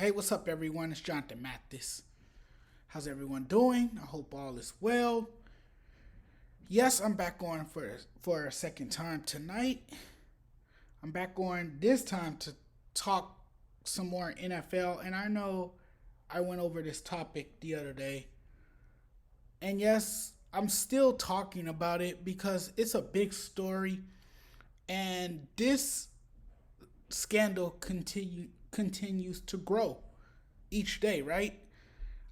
Hey, what's up, everyone? It's Jonathan Mathis. How's everyone doing? I hope all is well. Yes, I'm back on for a second time tonight. I'm back on this time to talk some more NFL, and I know I went over this topic the other day. And yes, I'm still talking about it because it's a big story, and this scandal continues to grow each day, right?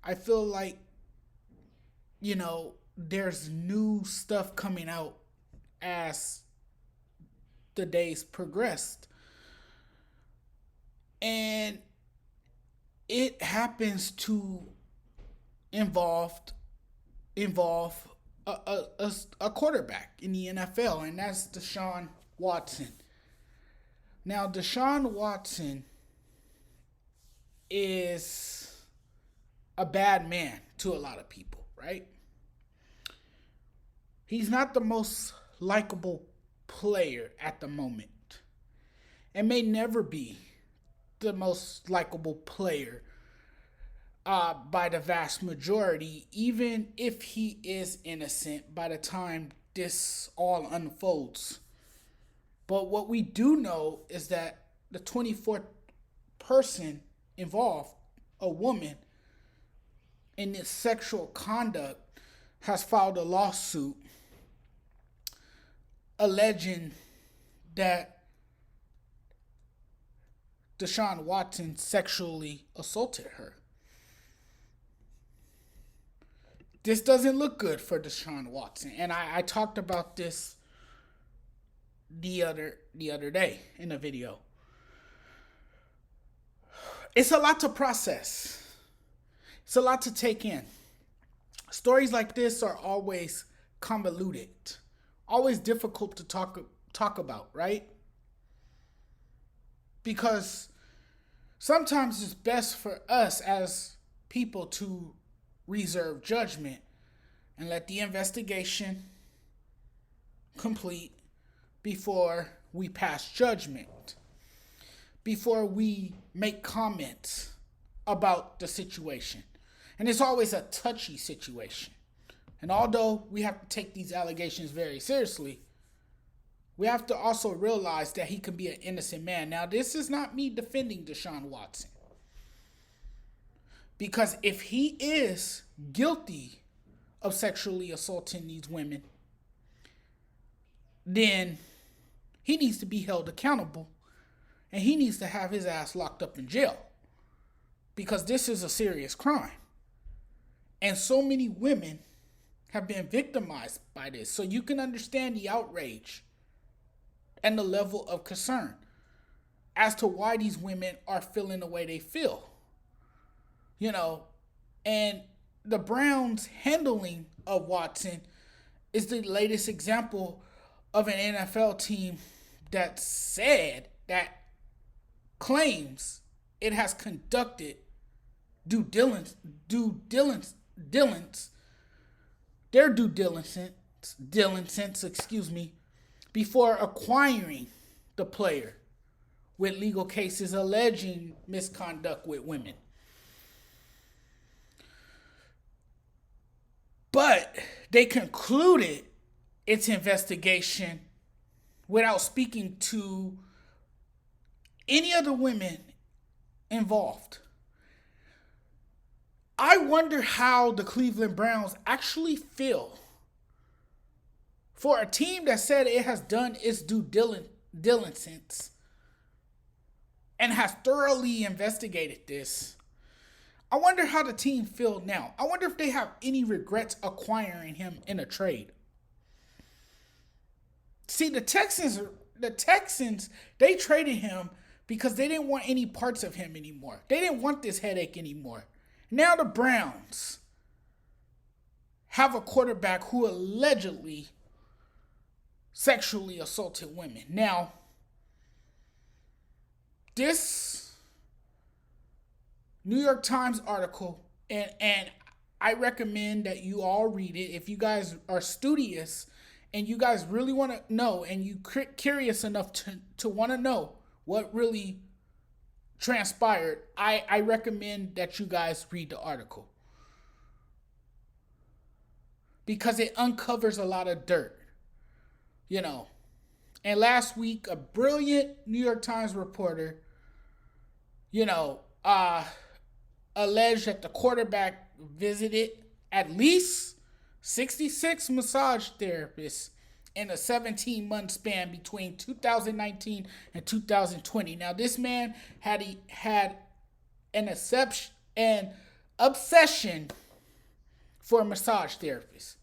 I feel like, there's new stuff coming out as the days progressed. And it happens to involve involve a quarterback in the NFL, and that's Deshaun Watson. Now, Deshaun Watson is a bad man to a lot of people, right? He's not the most likable player at the moment and may never be the most likable player by the vast majority, even if he is innocent by the time this all unfolds. But what we do know is that the 24th person involved, a woman, in this sexual conduct, has filed a lawsuit alleging that Deshaun Watson sexually assaulted her. This doesn't look good for Deshaun Watson, and I talked about this the other day in a video. It's a lot to process. It's a lot to take in. Stories like this are always convoluted, always difficult to talk about, right? Because sometimes it's best for us as people to reserve judgment and let the investigation complete before we pass judgment, before we make comments about the situation. And it's always a touchy situation. And although we have to take these allegations very seriously, we have to also realize that he could be an innocent man. Now, this is not me defending Deshaun Watson. Because if he is guilty of sexually assaulting these women, then he needs to be held accountable and he needs to have his ass locked up in jail. Because this is a serious crime. And so many women have been victimized by this. So you can understand the outrage and the level of concern as to why these women are feeling the way they feel. And the Browns' handling of Watson is the latest example of an NFL team that claims it has conducted due diligence, before acquiring the player with legal cases alleging misconduct with women. But they concluded its investigation without speaking to any of the women involved. I wonder how the Cleveland Browns actually feel for a team that said it has done its due diligence and has thoroughly investigated this. I wonder how the team feel now. I wonder if they have any regrets acquiring him in a trade. See, the Texans, they traded him because they didn't want any parts of him anymore. They didn't want this headache anymore. Now the Browns have a quarterback who allegedly sexually assaulted women. Now, this New York Times article, and I recommend that you all read it if you guys are studious and you guys really want to know and you curious enough to want to know what really transpired, I recommend that you guys read the article because it uncovers a lot of dirt, you know. And last week, a brilliant New York Times reporter, you know, alleged that the quarterback visited at least 66 massage therapists in a 17-month span between 2019 and 2020. Now, this man had an obsession for massage therapists.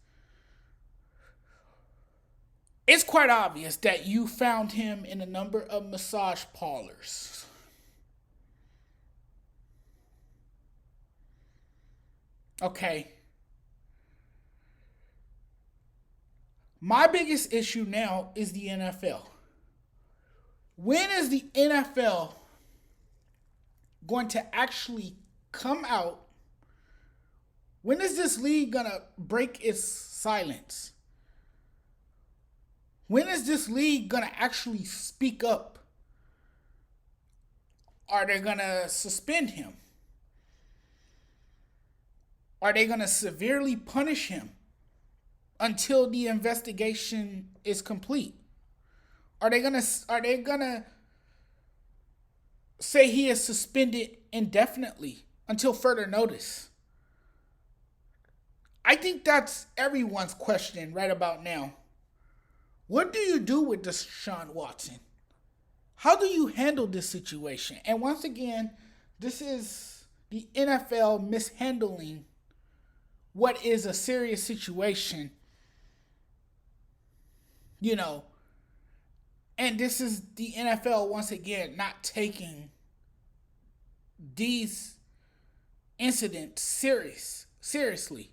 It's quite obvious that you found him in a number of massage parlors. Okay. My biggest issue now is the NFL. When is the NFL going to actually come out? When is this league going to break its silence? When is this league going to actually speak up? Are they going to suspend him? Are they going to severely punish him until the investigation is complete? Are they going to say he is suspended indefinitely until further notice? I think that's everyone's question right about now. What do you do with Deshaun Watson? How do you handle this situation? And once again, this is the NFL mishandling what is a serious situation, you know. And this is the NFL once again not taking these incidents seriously.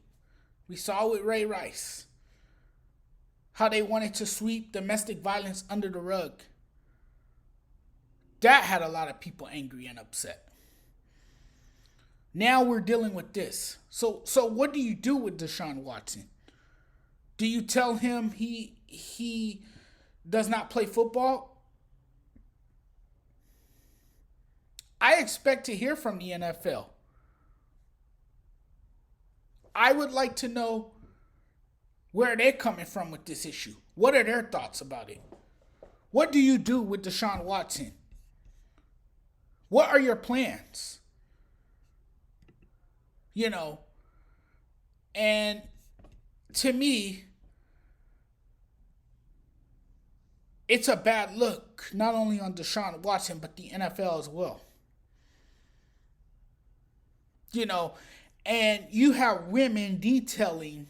We saw with Ray Rice how they wanted to sweep domestic violence under the rug. That had a lot of people angry and upset. Now we're dealing with this. So what do you do with Deshaun Watson? Do you tell him he does not play football? I expect to hear from the NFL. I would like to know where they're coming from with this issue. What are their thoughts about it? What do you do with Deshaun Watson? What are your plans? You know, and to me, it's a bad look, not only on Deshaun Watson, but the NFL as well. You know, and you have women detailing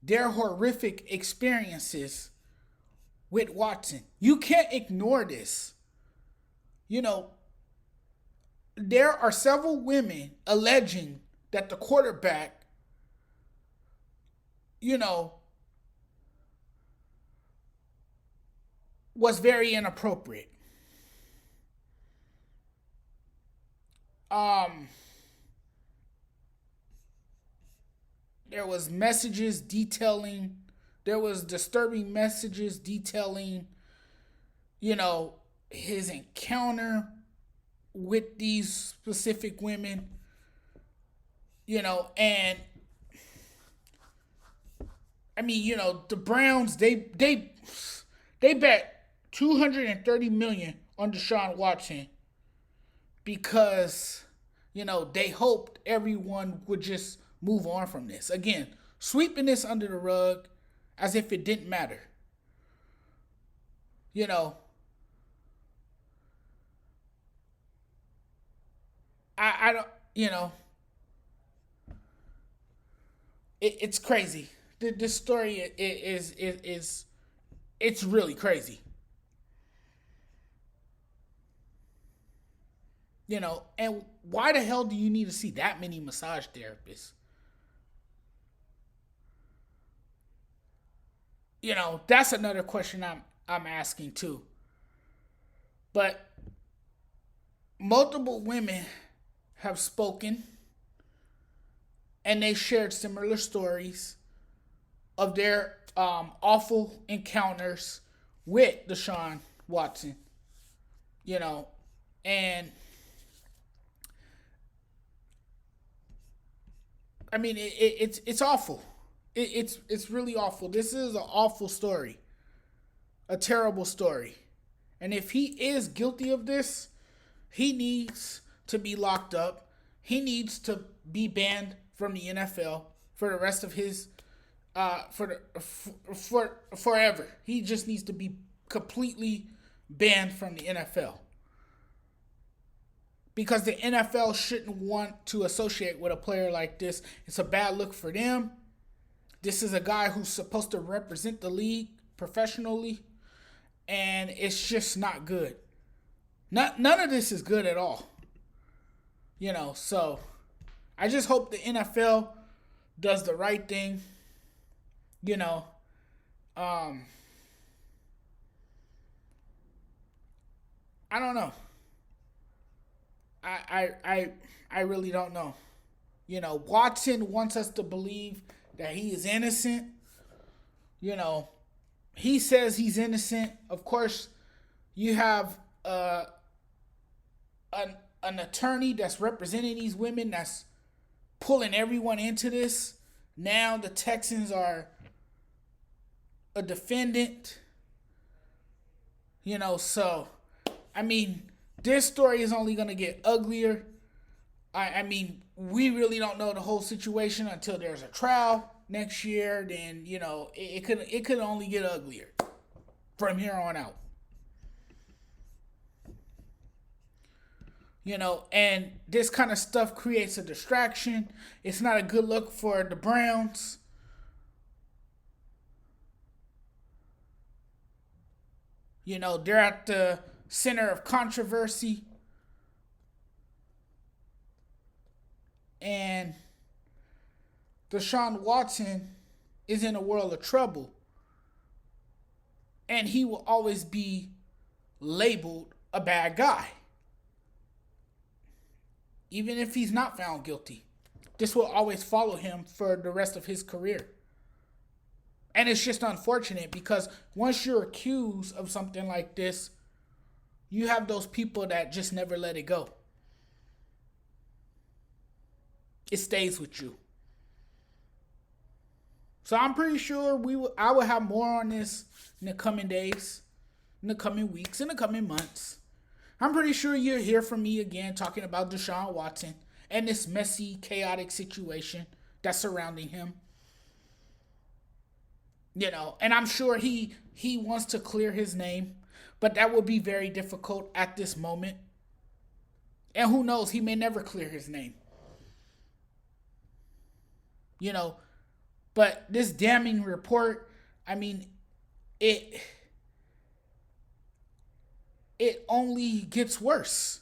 their horrific experiences with Watson. You can't ignore this. You know, there are several women alleging that the quarterback, you know, was very inappropriate. There was disturbing messages detailing, you know, his encounter with these specific women, you know, and I mean, you know, the Browns, they bet $230 million on Deshaun Watson because, you know, they hoped everyone would just move on from this. Again, sweeping this under the rug as if it didn't matter. You know, I don't, you know, it's crazy. This story is it's really crazy. You know, and why the hell do you need to see that many massage therapists? You know, that's another question I'm asking too. But multiple women have spoken and they shared similar stories of their awful encounters with Deshaun Watson. You know, And I mean, it's awful. It's really awful. This is an awful story, a terrible story. And if he is guilty of this, he needs to be locked up. He needs to be banned from the NFL for the rest of his for forever. He just needs to be completely banned from the NFL. Because the NFL shouldn't want to associate with a player like this. It's a bad look for them. This is a guy who's supposed to represent the league professionally, and it's just not good. None of this is good at all. So I just hope the NFL does the right thing. I don't know. I really don't know. Watson wants us to believe that he is innocent. He says he's innocent. Of course, you have an attorney that's representing these women that's pulling everyone into this. Now the Texans are a defendant. So, I mean, this story is only going to get uglier. I mean, we really don't know the whole situation until there's a trial next year. Then, it could only get uglier from here on out. And this kind of stuff creates a distraction. It's not a good look for the Browns. They're at the center of controversy. And Deshaun Watson is in a world of trouble. And he will always be labeled a bad guy. Even if he's not found guilty. This will always follow him for the rest of his career. And it's just unfortunate because once you're accused of something like this, you have those people that just never let it go. It stays with you. So I'm pretty sure I will have more on this in the coming days, in the coming weeks, in the coming months. I'm pretty sure you'll hear from me again talking about Deshaun Watson and this messy, chaotic situation that's surrounding him. And I'm sure he wants to clear his name, but that will be very difficult at this moment. And who knows, he may never clear his name. But this damning report, I mean, it only gets worse.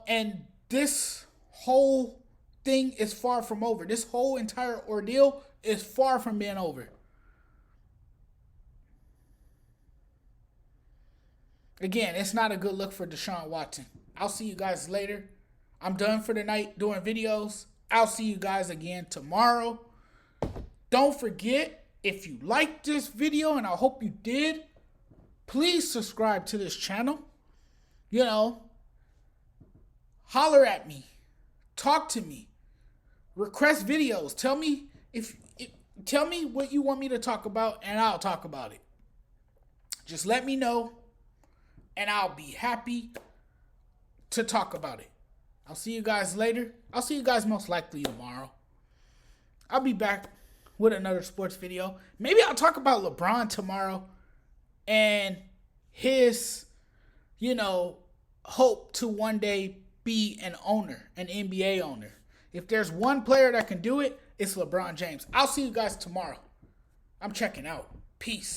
And this whole thing is far from over. This whole entire ordeal is far from being over. Again, it's not a good look for Deshaun Watson. I'll see you guys later. I'm done for the night doing videos. I'll see you guys again tomorrow. Don't forget, if you liked this video, and I hope you did, please subscribe to this channel. Holler at me. Talk to me. Request videos. Tell me tell me what you want me to talk about, and I'll talk about it. Just let me know, and I'll be happy to talk about it. I'll see you guys later. I'll see you guys most likely tomorrow. I'll be back with another sports video. Maybe I'll talk about LeBron tomorrow and his, hope to one day be an owner, an NBA owner. If there's one player that can do it, it's LeBron James. I'll see you guys tomorrow. I'm checking out. Peace.